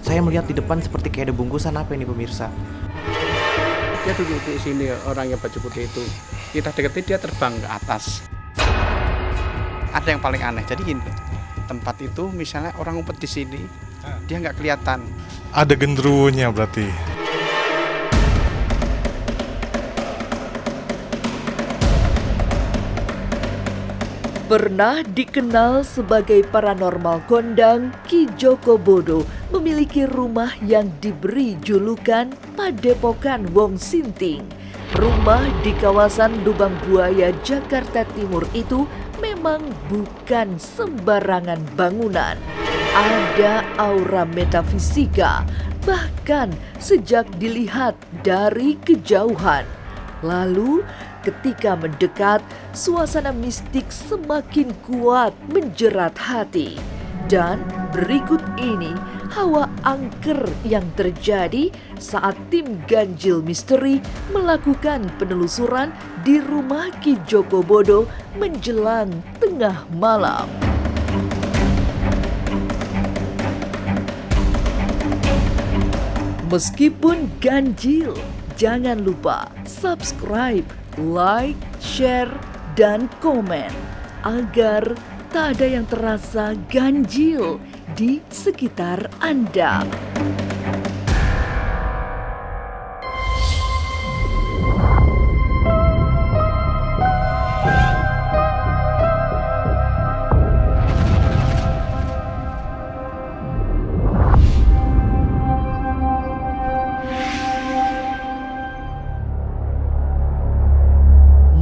Saya melihat di depan seperti kayak ada bungkusan apa ini pemirsa. Dia duduk di sini, orang yang baju putih itu. Kita deketin, dia terbang ke atas. Ada yang paling aneh, jadi gini, tempat itu misalnya orang ngumpet di sini, dia nggak kelihatan. Ada genderuwonya berarti. Pernah dikenal sebagai paranormal kondang, Ki Joko Bodo memiliki rumah yang diberi julukan Padepokan Wong Sinting. Rumah di kawasan Lubang Buaya, Jakarta Timur itu memang bukan sembarangan bangunan. Ada aura metafisika, bahkan sejak dilihat dari kejauhan. Lalu, ketika mendekat, suasana mistik semakin kuat menjerat hati. Dan berikut ini hawa angker yang terjadi saat tim Ganjil Misteri melakukan penelusuran di rumah Ki Joko Bodo menjelang tengah malam. Meskipun ganjil, jangan lupa subscribe, like, share, dan komen agar tak ada yang terasa ganjil di sekitar Anda.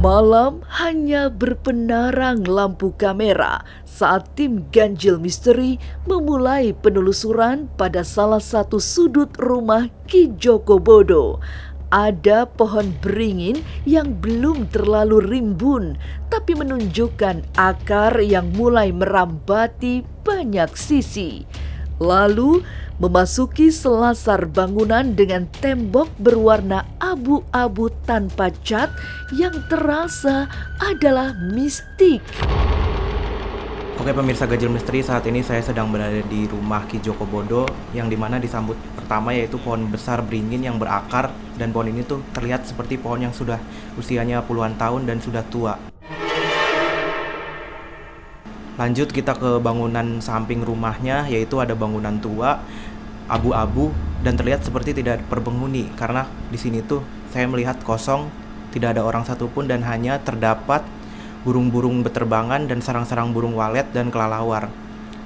Malam hanya berpenarang lampu kamera saat tim Ganjil Misteri memulai penelusuran pada salah satu sudut rumah Ki Joko Bodo. Ada pohon beringin yang belum terlalu rimbun, tapi menunjukkan akar yang mulai merambati banyak sisi. Lalu memasuki selasar bangunan dengan tembok berwarna abu-abu tanpa cat yang terasa adalah mistik. Oke pemirsa Ganjil Misteri, saat ini saya sedang berada di rumah Ki Joko Bodo yang dimana disambut pertama yaitu pohon besar beringin yang berakar, dan pohon ini tuh terlihat seperti pohon yang sudah usianya puluhan tahun dan sudah tua. Lanjut kita ke bangunan samping rumahnya, yaitu ada bangunan tua, abu-abu, dan terlihat seperti tidak ada penghuni karena di sini tuh saya melihat kosong, tidak ada orang satupun dan hanya terdapat burung-burung beterbangan dan sarang-sarang burung walet dan kelelawar.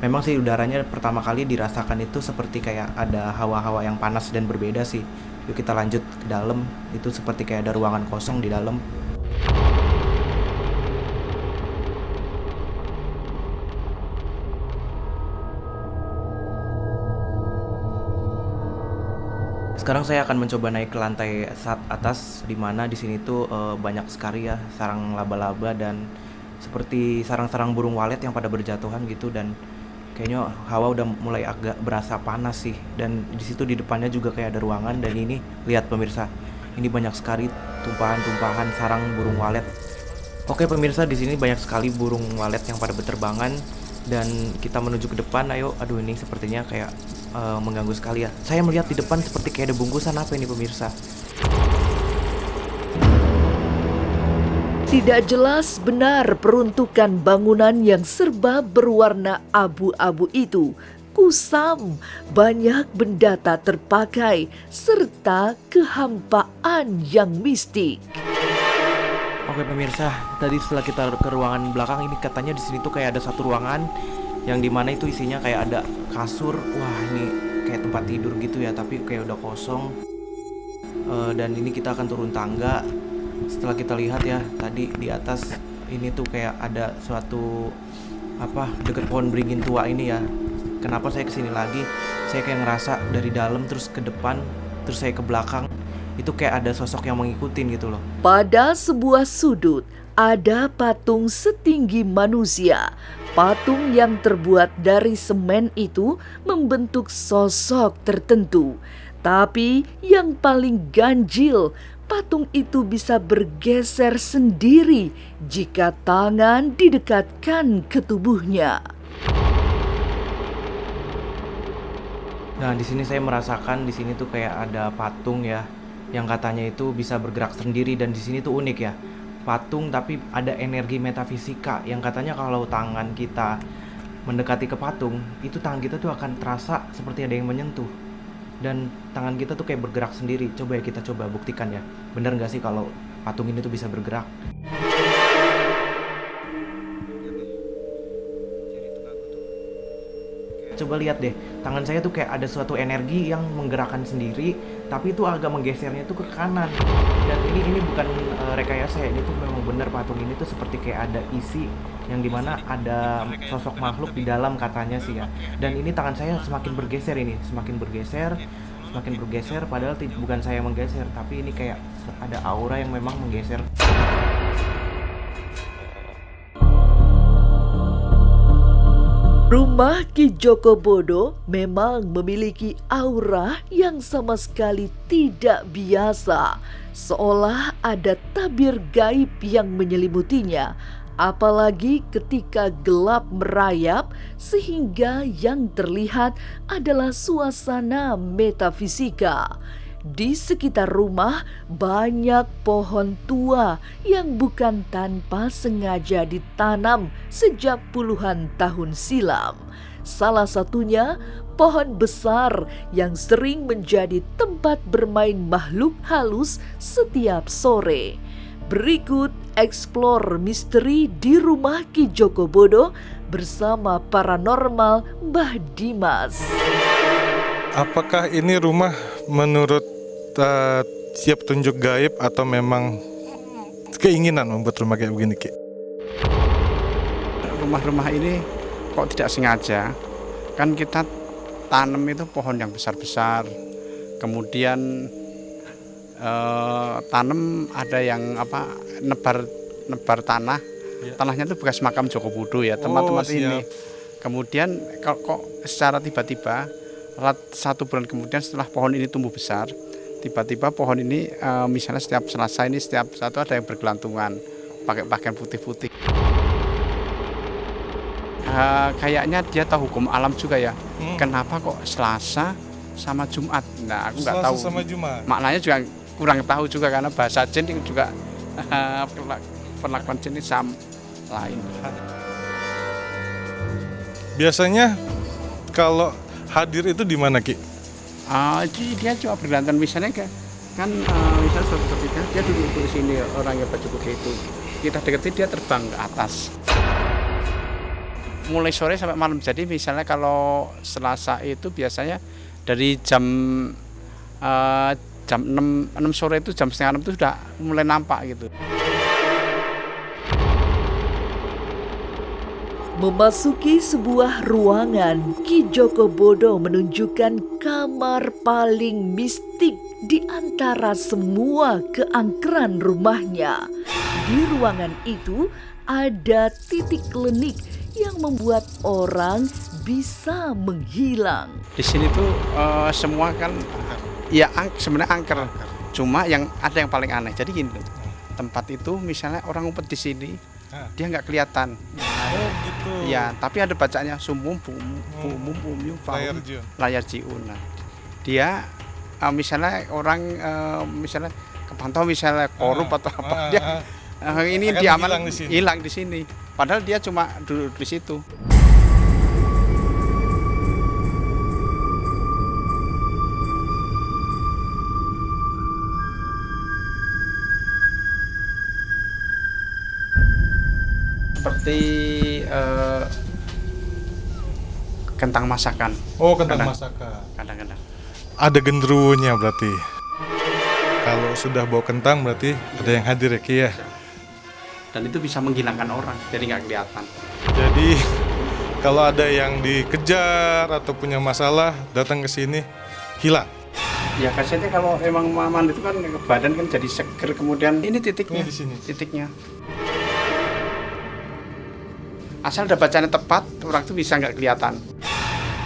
Memang sih udaranya pertama kali dirasakan itu seperti kayak ada hawa-hawa yang panas dan berbeda sih. Yuk kita lanjut ke dalam, itu seperti kayak ada ruangan kosong di dalam. Sekarang saya akan mencoba naik ke lantai atas, di mana di sini tuh banyak sekali ya sarang laba-laba dan seperti sarang-sarang burung walet yang pada berjatuhan gitu, dan kayaknya hawa udah mulai agak berasa panas sih. Dan di situ di depannya juga kayak ada ruangan, dan ini lihat pemirsa, ini banyak sekali tumpahan-tumpahan sarang burung walet. Oke pemirsa, di sini banyak sekali burung walet yang pada berterbangan dan kita menuju ke depan. Ayo, aduh ini sepertinya kayak mengganggu sekali ya. Saya melihat di depan seperti kayak ada bungkusan apa ini pemirsa. Tidak jelas benar peruntukan bangunan yang serba berwarna abu-abu itu. Kusam, banyak benda tak terpakai, serta kehampaan yang mistik. Oke pemirsa, tadi setelah kita ke ruangan belakang, ini katanya di sini tuh kayak ada satu ruangan yang dimana itu isinya kayak ada kasur. Wah ini kayak tempat tidur gitu ya, tapi kayak udah kosong. Dan ini kita akan turun tangga. Setelah kita lihat ya tadi di atas ini tuh kayak ada suatu deket pohon beringin tua ini ya. Kenapa saya kesini lagi? Saya kayak ngerasa dari dalam terus ke depan terus saya ke belakang itu kayak ada sosok yang mengikutin gitu loh. Pada sebuah sudut ada patung setinggi manusia. Patung yang terbuat dari semen itu membentuk sosok tertentu. Tapi yang paling ganjil, patung itu bisa bergeser sendiri jika tangan didekatkan ke tubuhnya. Nah, di sini saya merasakan di sini tuh kayak ada patung ya, yang katanya itu bisa bergerak sendiri dan di sini tuh unik ya. Patung tapi ada energi metafisika yang katanya kalau tangan kita mendekati ke patung, itu tangan kita tuh akan terasa seperti ada yang menyentuh. Dan tangan kita tuh kayak bergerak sendiri. Coba ya kita coba buktikan ya. Bener nggak sih kalau patung ini tuh bisa bergerak? Coba lihat deh, tangan saya tuh kayak ada suatu energi yang menggerakkan sendiri, tapi itu agak menggesernya tuh ke kanan. Dan ini bukan rekayasa ya, ini tuh memang benar patung ini tuh seperti kayak ada isi yang dimana ada sosok makhluk di dalam katanya sih ya. Dan ini tangan saya semakin bergeser ini, semakin bergeser, padahal bukan saya menggeser, tapi ini kayak ada aura yang memang menggeser. Rumah Ki Joko Bodo memang memiliki aura yang sama sekali tidak biasa, seolah ada tabir gaib yang menyelimutinya, apalagi ketika gelap merayap sehingga yang terlihat adalah suasana metafisika. Di sekitar rumah banyak pohon tua yang bukan tanpa sengaja ditanam sejak puluhan tahun silam. Salah satunya pohon besar yang sering menjadi tempat bermain makhluk halus setiap sore. Berikut eksplor misteri di rumah Ki Joko Bodo bersama paranormal Mbah Dimas. Apakah ini rumah menurut siap tunjuk gaib atau memang keinginan membuat rumah kayak begini, Ki? Rumah-rumah ini kok tidak sengaja, kan kita tanam itu pohon yang besar-besar, kemudian tanam ada yang nebar tanah, tanahnya itu bekas makam Joko Bodo ya, teman-teman ini. Kemudian kok secara tiba-tiba 1 bulan kemudian setelah pohon ini tumbuh besar, tiba-tiba pohon ini misalnya setiap Selasa ini setiap satu ada yang bergelantungan pakai pakaian putih-putih. Kayaknya dia tahu hukum alam juga ya. Kenapa kok Selasa sama Jumat? Nah, aku nggak tahu. Sama Jumat. Maknanya juga kurang tahu juga karena bahasa jin juga perlakuan jin sama lain. Biasanya kalau hadir itu di mana, Ki? Dia cuma bergantung misalnya kan misalnya suatu ketika dia duduk di sini orang yang baju putih itu, kita deketi dia terbang ke atas. Mulai sore sampai malam. Jadi misalnya kalau Selasa itu biasanya dari jam 6 sore itu jam setengah 6 itu sudah mulai nampak gitu. Memasuki sebuah ruangan, Ki Joko Bodo menunjukkan kamar paling mistik di antara semua keangkeran rumahnya. Di ruangan itu ada titik klenik yang membuat orang bisa menghilang. Di sini tuh semua kan ya sebenarnya angker. Cuma yang ada yang paling aneh. Jadi gini, tempat itu misalnya orang ngumpet di sini, dia nggak kelihatan. Oh gitu. Ya, tapi ada bacanya sumum layar jiun. Nah, dia misalnya orang misalnya kepantau misalnya korup atau apa, dia ini diaman hilang di sini. Padahal dia cuma duduk di situ. Seperti kentang masakan. Oh, kentang masakan. Kadang-kadang. Ada genderuwonya berarti. Kalau sudah bawa kentang berarti ada yang hadir ya, Ki ya. Dan itu bisa menghilangkan orang, jadi nggak kelihatan. Jadi kalau ada yang dikejar atau punya masalah datang ke sini hilang. Ya khasiatnya kalau emang mandi itu kan badan kan jadi seger, kemudian ini titiknya, Ini di sini. titiknya. Asal ada bacaan tepat, orang itu bisa nggak kelihatan.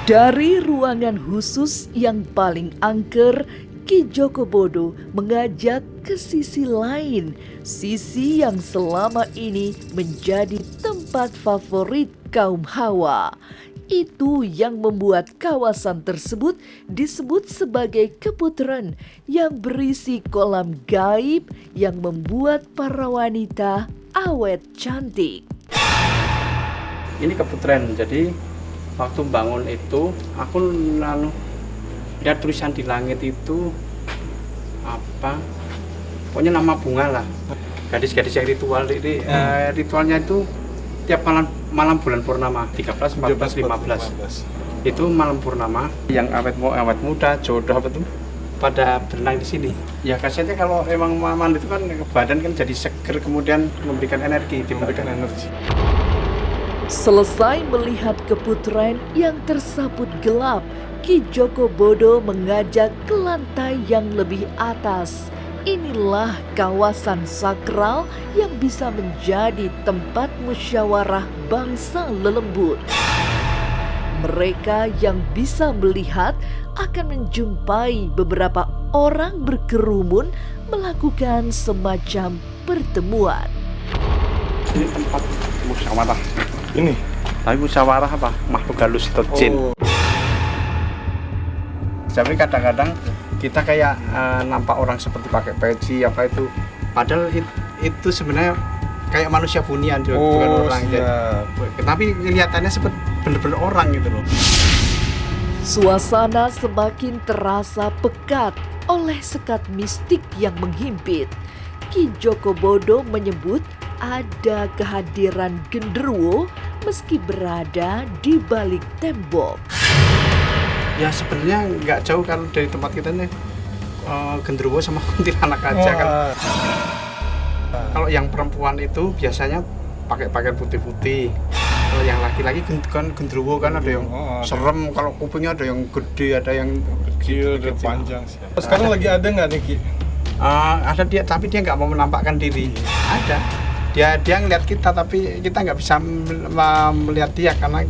Dari ruangan khusus yang paling angker, Ki Joko Bodo mengajak ke sisi lain, sisi yang selama ini menjadi tempat favorit kaum Hawa. Itu yang membuat kawasan tersebut disebut sebagai keputaran yang berisi kolam gaib yang membuat para wanita awet cantik. Ini keputaran, jadi waktu bangun itu aku lalu lihat tulisan di langit itu apa, pokoknya nama bunga lah. Gadis-gadis yang ritual ini ritualnya itu tiap malam bulan purnama 13, 14, 15 itu malam purnama yang awet muda jodoh apa tuh pada berenang di sini. Ya khasiatnya kalau emang mandi itu kan badan kan jadi seger, kemudian memberikan energi. Selesai melihat keputaran yang tersaput gelap, Ki Joko Bodo mengajak ke lantai yang lebih atas. Inilah kawasan sakral yang bisa menjadi tempat musyawarah bangsa lelembut. Mereka yang bisa melihat akan menjumpai beberapa orang berkerumun melakukan semacam pertemuan. Ini tempat musyawarah. Ini. Tapi musyawarah apa? Makhluk halus atau jin. Tapi kadang-kadang kita kayak nampak orang seperti pakai peci apa itu, padahal itu sebenarnya kayak manusia bunian juga, bukan orang. Tapi kelihatannya seperti benar-benar orang gitu loh. Suasana semakin terasa pekat oleh sekat mistik yang menghimpit. Ki Joko Bodo menyebut ada kehadiran genderuwo meski berada di balik tembok. Ya sebenarnya nggak jauh kan dari tempat kita nih, genderuwo sama kuntilanak aja kan. Kalau yang perempuan itu biasanya pakai pakaian putih-putih. Kalau yang laki-laki kan genderuwo kan ada yang serem, kalau kupingnya ada yang gede, ada yang Kecil dan panjang. Sekarang lagi ada nggak nih Ki? Ada dia, tapi dia nggak mau menampakkan diri. Ada. Dia ngeliat kita, tapi kita nggak bisa melihat dia karena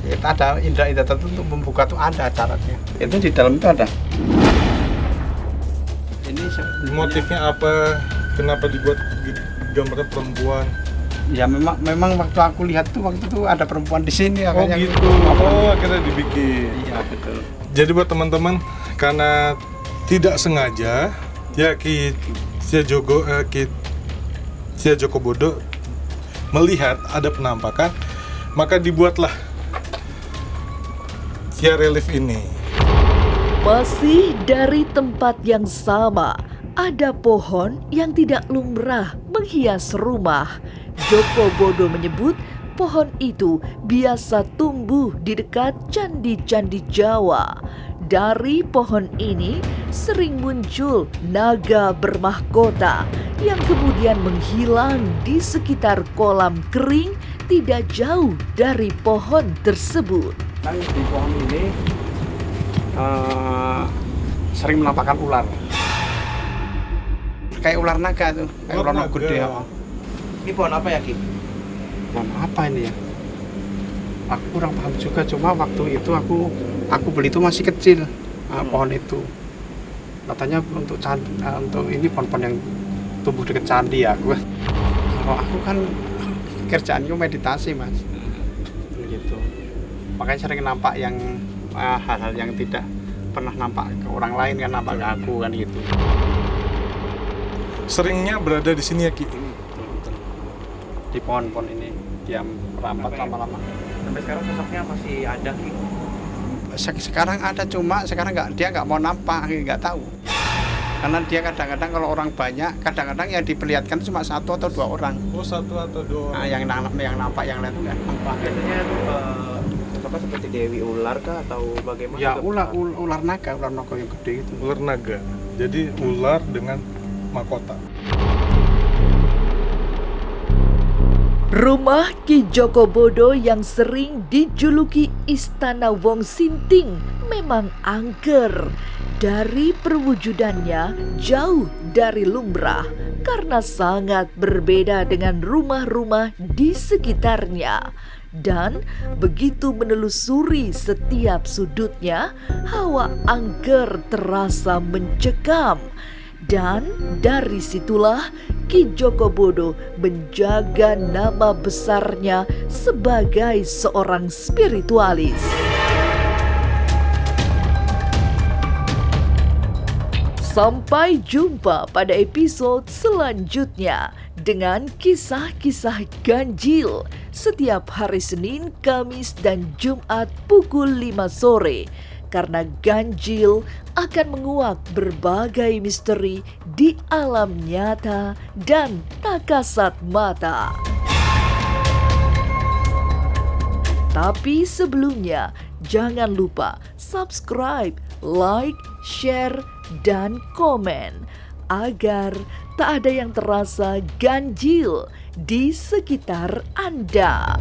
kita ada indera-indera tertentu untuk membuka tuh ada caranya. Itu di dalam itu ada. Ini Motifnya apa? Kenapa dibuat gambar perempuan? Ya memang waktu aku lihat tuh waktu itu ada perempuan di sini. Oh gitu. Oh akhirnya dibikin. Iya betul. Jadi buat teman-teman, karena tidak sengaja ya Ki Joko Bodo melihat ada penampakan, maka dibuatlah via relief ini. Masih dari tempat yang sama, ada pohon yang tidak lumrah menghias rumah. Joko Bodo menyebut pohon itu biasa tumbuh di dekat candi-candi Jawa. Dari pohon ini sering muncul naga bermahkota yang kemudian menghilang di sekitar kolam kering tidak jauh dari pohon tersebut. Kan di pohon ini sering menampakkan ular. Kayak ular naga tuh, kayak ular naga gede. Ini pohon apa ya, Ki? Pohon apa ini ya? Aku kurang paham juga, cuma waktu itu aku beli itu masih kecil pohon itu. Katanya untuk candi, untuk ini pohon-pohon yang tumbuh dekat candi ya. Kalau aku kan kerjaanku meditasi mas, gitu. Makanya sering nampak yang hal-hal yang tidak pernah nampak ke orang lain kan nampak ke aku kan gitu. Seringnya berada di sini ya Ki? Di pohon-pohon ini dia merambat lama-lama. Sampai sekarang sosoknya masih ada, Ki? Sekarang ada, cuma sekarang dia nggak mau nampak, nggak tahu. Karena dia kadang-kadang kalau orang banyak, kadang-kadang yang diperlihatkan cuma 1 atau 2 orang. Oh 1 atau 2 orang. Nah, yang nampak yang lain nggak nampak. Biasanya itu sosoknya seperti Dewi Ular kah atau bagaimana? Ya ular naga yang gede itu. Ular naga. Jadi ular dengan mahkota. Rumah Ki Joko Bodo yang sering dijuluki Istana Wong Sinting memang angker. Dari perwujudannya jauh dari lumrah karena sangat berbeda dengan rumah-rumah di sekitarnya. Dan begitu menelusuri setiap sudutnya, hawa angker terasa mencekam. Dan dari situlah Ki Joko Bodo menjaga nama besarnya sebagai seorang spiritualis. Sampai jumpa pada episode selanjutnya dengan kisah-kisah ganjil setiap hari Senin, Kamis, dan Jumat pukul 5 sore. Karena ganjil akan menguak berbagai misteri di alam nyata dan tak kasat mata. Tapi sebelumnya, jangan lupa subscribe, like, share, dan komen agar tak ada yang terasa ganjil di sekitar Anda.